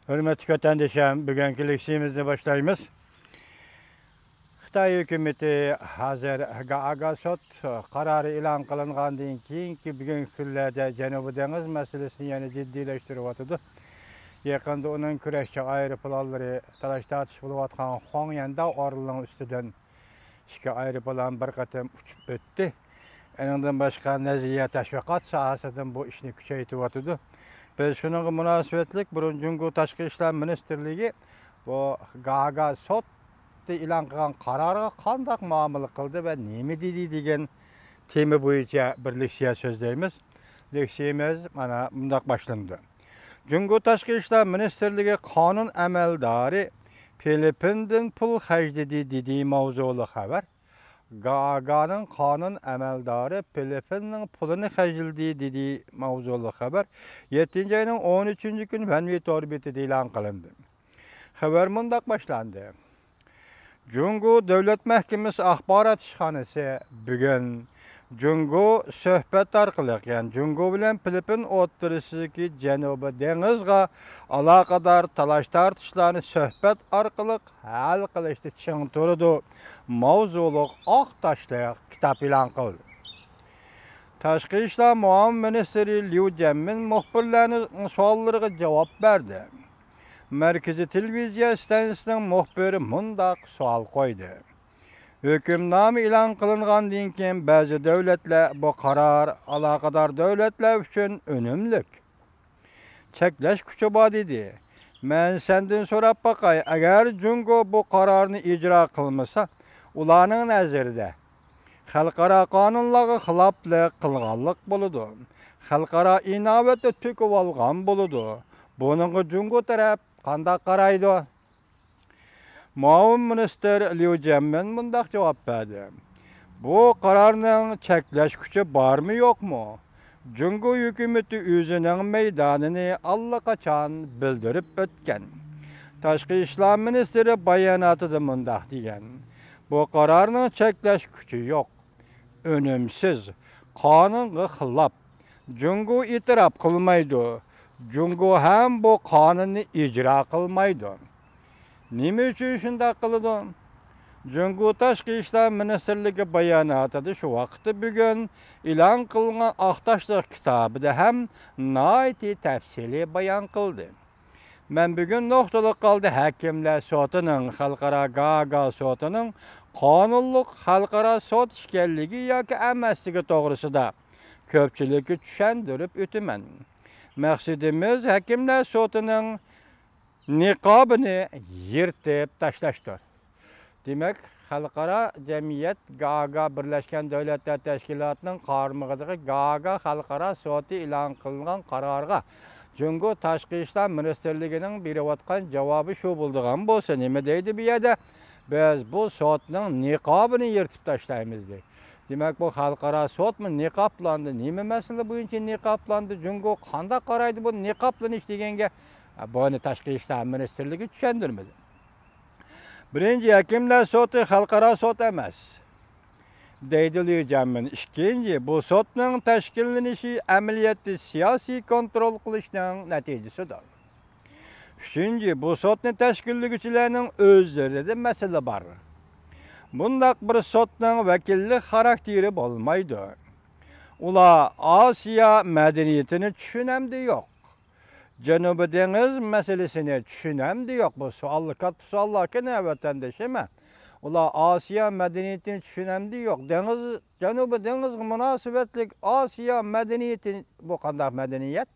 Hürmetli vatandaşlarım, bugünkü leksiyimizni başlayımız. Xitay hükümeti hazır Agasot kararı ilan kılıngandan keyinki bugünkü günlerde Janubi Deniz meselesini yani ciddileştirip atıdı. Yakında onun küreşçi ayrıpılalları talaşta atış bulup atkan Honyanda orlunun üstüden iki ayrıpılan bir katım uçup öttü. Ondan başka neziye teşvikat sahasından bu işini küçeytip atıdı. Biz şunun münasebetlik burun Cungu Taşkı İşler Ministerliği bu Agasot ilan kılgan kararı kandak muamele kıldı ve nemi dedi degen temi boyunca bir leksiya sözdeyimiz. Leksiyemiz mana bundak başlandı. Cungu Taşkı İşler Ministerliği kanun emeldarı Filipin'den pul hacdedi dediği mavzulu haber. Gaga'nın kanun emeldarı Filipin'in pulunu hacdedi dediği mavzulu haber. 7. ayının 13. gün Venvit orbiti ilan kılındı. Haber bundak başlandı. Cungu Devlet Mahkemesi Ahbarat İşhanesi bugün Cungu söhbet arkalı, yani Cungu bilen Filipin oturusundaki Janubi Denizga alakadar talaş tartışlarını söhbet arkalı hal kılıçtı çıng turudu. Mavzuluk ak taşlayak kitap ilan kıldı. Taşkı İşler Muavin Ministeri Liu Jianmin muhbirlerinin suallarına cevap verdi. Merkezi Televizya stansiyasının muhbiri mundaq sual koydu. Hükümname ilan kılıngandan keyin bazı devletler bu karar alakadar devletler üçün önümlük. Çekleş küçü var dedi. Men senden sorap bakay, eğer Cungu bu kararını icra kılmasa, ulanın nazarida xalqara kanunlarga xilaflik kılganlık buludu. Xalqara inovatni töküp algan buludu. Bunun Cungu taraf qandaq qaraydı? Muavin Minister Liu Jianmin mundaq cevap verdi. Bu kararın çekleş gücü var mı yok mu? Cungu hükümeti özünün meydanını allaqaçan bildirip ötken. Taşkı İşler Ministeri bayanatı mundaq degen. Bu kararın çekleş gücü yok. Önümsüz. Kanunga xilaf. Cungu itiraf kılmaydı. Cungu hem bu kanunu icra kılmaydı. Nime üçün şunda kılıdı? Cungu Taşkı İşler Ministerliği bayanatı şu vakti bugün ilan kılınan Ahtaşlık kitabı da hem naiti tefsili bayan kıldı. Ben bugün noktalık kaldı hakimler sotunun, halkara Gaga sotunun kanunluk halkara sot işgalliği yoki emasligi doğrusu da köpçülüğü düşendirip ötümen. Məqsidimiz hakimler sotunun niqabını yırtıp taşlaştır. Demek halkara cemiyet Gaga Birleşken Devletler Teşkilatı'nın karmıgıdığı Gaga halkara sotu ilan kılınan kararga Cungu Taşkı İşler Ministerliği'nin beriyotgan cevabı şu bulduğun bolsa nime deydi bir yerde biz bu sotunun niqabını yırtıp taşlayımız deydi. Demek bu halkara sot mu niqaplandı? Nime mesele boyunca niqaplandı? Cungu qanda qaraydı bu niqaplanish degenge? Bunu Taşkı İşler Ministerliği düşendirmedi. Birinci hakimler sotu halkara sot emas. Deydi Liu Jianmin. İkinci bu sotun teşkillenişi ameliyatı siyasi kontrol kılışının neticesidir. Üçüncü bu sotun teşkillenişçilerinin özlerinde de mesele var. Bundaq bir sotun vekillik karakteri olmaydı. Ula Asya medeniyetini düşünemdi yok. Janubi Deniz meselesini düşünemdi yok. Bu suallarken vatandaşım. Ula Asya medeniyetini düşünemdi yok. Janubi Deniz münasebetlik Asya medeniyeti bu kadar medeniyet.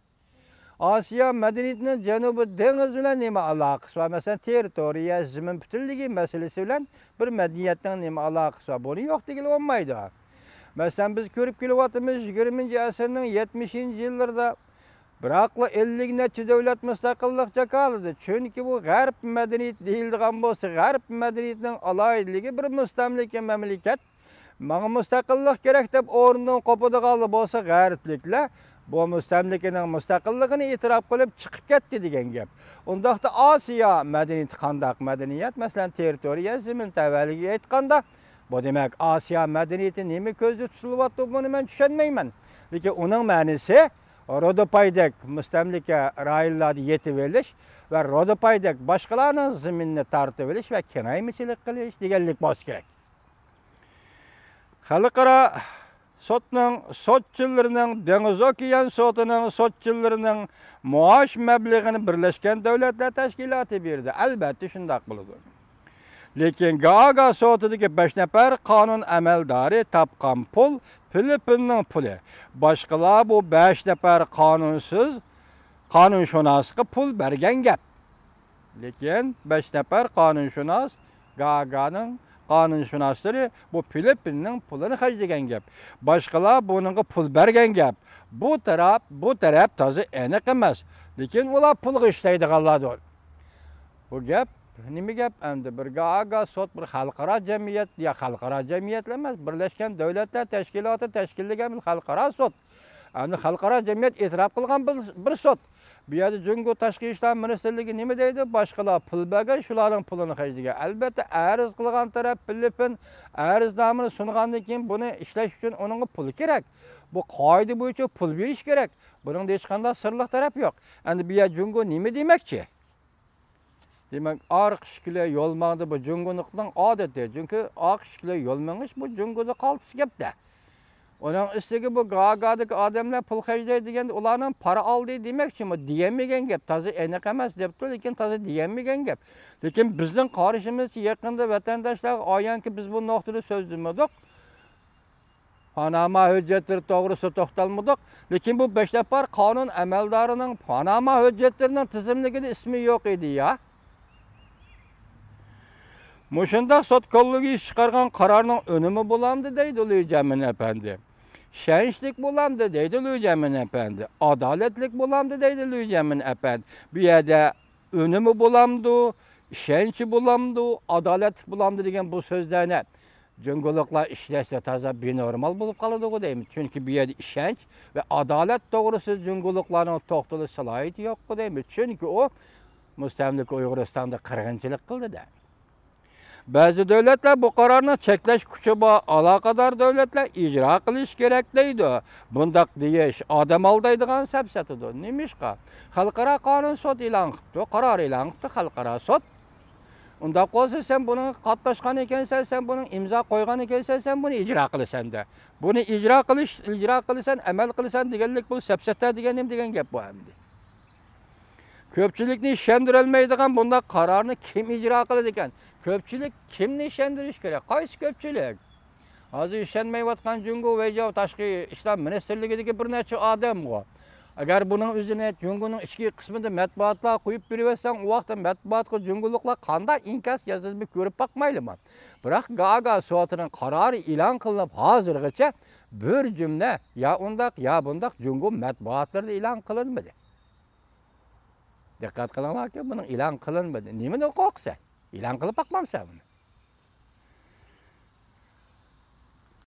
Asya medeniyetinin Janubi Deniz bilen nime alakası var? Mesela teritoriya, zemin bütünlüğü meselesi bilen bir medeniyetten nime alakası var? Bunu yok değil olmaydı. Mesela biz görüp geliyoruz 20. asırın 70. yıllarda bırakla 50 neçe devlet müstakillikçe kaldı. Çünkü bu garp medeniyet değildiğin bolsa, garp medeniyetinin alaydılığı bir müstemlike memleket. Bana müstakillik gerek de orundan kopudu kaldı bolsa garplikle. Bu müstemlikenin müstakilliğini itiraf kılıp çıkıp gitti degen gep. Ondaqda Asya medeniyeti kandak medeniyet, mesela teritoriya, zemin təvəlligi aytqanda, bu demek Asya medeniyeti nemi közde tutulup attı bunu ben düşünmeymen. Lekin onun manisi Rodopaydek müstemlike rayonlarda yetip eliş ve Rodopaydek başkalarının zeminini tartıp eliş ve kenaymışılık kılış degenlik boz gerek. Halkara sotçularının, Deniz Okyan sotunun sotçularının maaş məbləğini Birleşken Devletler Teşkilatı berdi. Elbette şundak buludur. Lekin Gaaga sotudaki 5 nefer kanun əməldarı tapqan pul Filipin'nin pulu. Başkalar bu 5 nefer kanunşunasqa pul bergen gep. Lekin 5 nefer kanunşunas Gaaga'nın kanunşunasları bu Filipin'nin pulunu harcayan gep. Başkalar bununla pul bergen gep. Bu taraf tazı enik emas. Lekin ular pul işleydi qalladı. Bu gep nime gep endi bir Gaaga sot bir xalqaro jamiyat ya xalqaro jamiyat emas, Birleşken Devletler Teşkilatı teşkilligen bir xalqaro sot. Endi xalqaro jamiyat e'tirof qilgan bir sot. Bu yerda Jungo Tashqi ishlar ministerligi nima deydi? Boshqalar pul bergan, shularning pulini harjagan. Albatta arz qilgan taraf Filipin arznamani sungandan keyin buni ishlash uchun uning puli kerak. Bu qoida bo'yicha pul berish kerak. Buning hech qanday sirliq taraf yo'q. Endi bu yer Jungo nima demakchi? Demek arq şikile yolmağında bu Jungo'nun adeti. Çünkü arq şikile yolmamış bu Jungo'da kaltısı gepte. Onun üstüge bu Gaaga'daki adamlar pul harcaydı degen ulardan para aldı demek için bu diyemegen gep. Tazı enek emas depti, lekin tazı diyemegen gep. Lekin bizden karışımız yakında vatandaşlar ayan ki biz bu noktada sözlemedik. Panama hüccetleri doğrusu toxtalmadık. Lekin bu 5 nefer kanun əməldarının Panama hüccetlerinin tizimliginde ismi yok idi ya. Muşunda sot kolluğu çıkargan kararının önümü bulamdı deydi Lücemin Efendi. Şençlik bulamdı deydi Lücemin Efendi. Adaletlik bulamdı deydi Lücemin Efendi. Bir yerde önümü bulamdı, şençi bulamdı, adalet bulamdı degen bu sözlerine Jungoluklar işlerse taza bir normal bulup kalıdı değil mi? Çünkü bir yerde şenç ve adalet doğrusu Jungolukların toxtalı salayeti yok değil mi? Çünkü o müstemlik Uyguristan'da kırgınçılık kıldı da. Bazı devletler bu kararını çekleş küçüba alakadar devletler icra kılış gerek deydi. Bundak deyiş adam aldaydıgan sepsetidir. Nemişka? Halkara kanun sot ilan kıptı, karar ilan kıptı halkara sot. Unda olsa sen bunu katlaşkan ekensen, sen bunun imza koygan ekensen, sen bunu icra kılırsan da. Bunu icra kılırsan, emel kılırsan degenlik bu sepsetler degen gep bu hemdi. Köpçülükni işendirilmeydigan bunda kararını kim icra kılır eken? Köpçülük kimni işendiriş gerek? Qaysı köpçülük? Hazır işenmeyvatkan Jungo ve Tashqi İşler Ministerligi'deki bir neçe adam bu. Eğer bunun üzerine Jungo'nun içki kısmında matbuatlar koyup biriversen, o vaqtda matbuatga Jungoluklar qanday inkas yazılıb görüp bakmaylı mı? Bırak Gaaga soatının kararı ilan kılınıp hazırgıça bir cümle ya undak ya bundak Jungo matbuatlarda ilan kılınmadı. Dikkat kılınmak ki bunun ilan kılınmadı. Nimen o koksa? İlan kılıp bakmam sen bunu.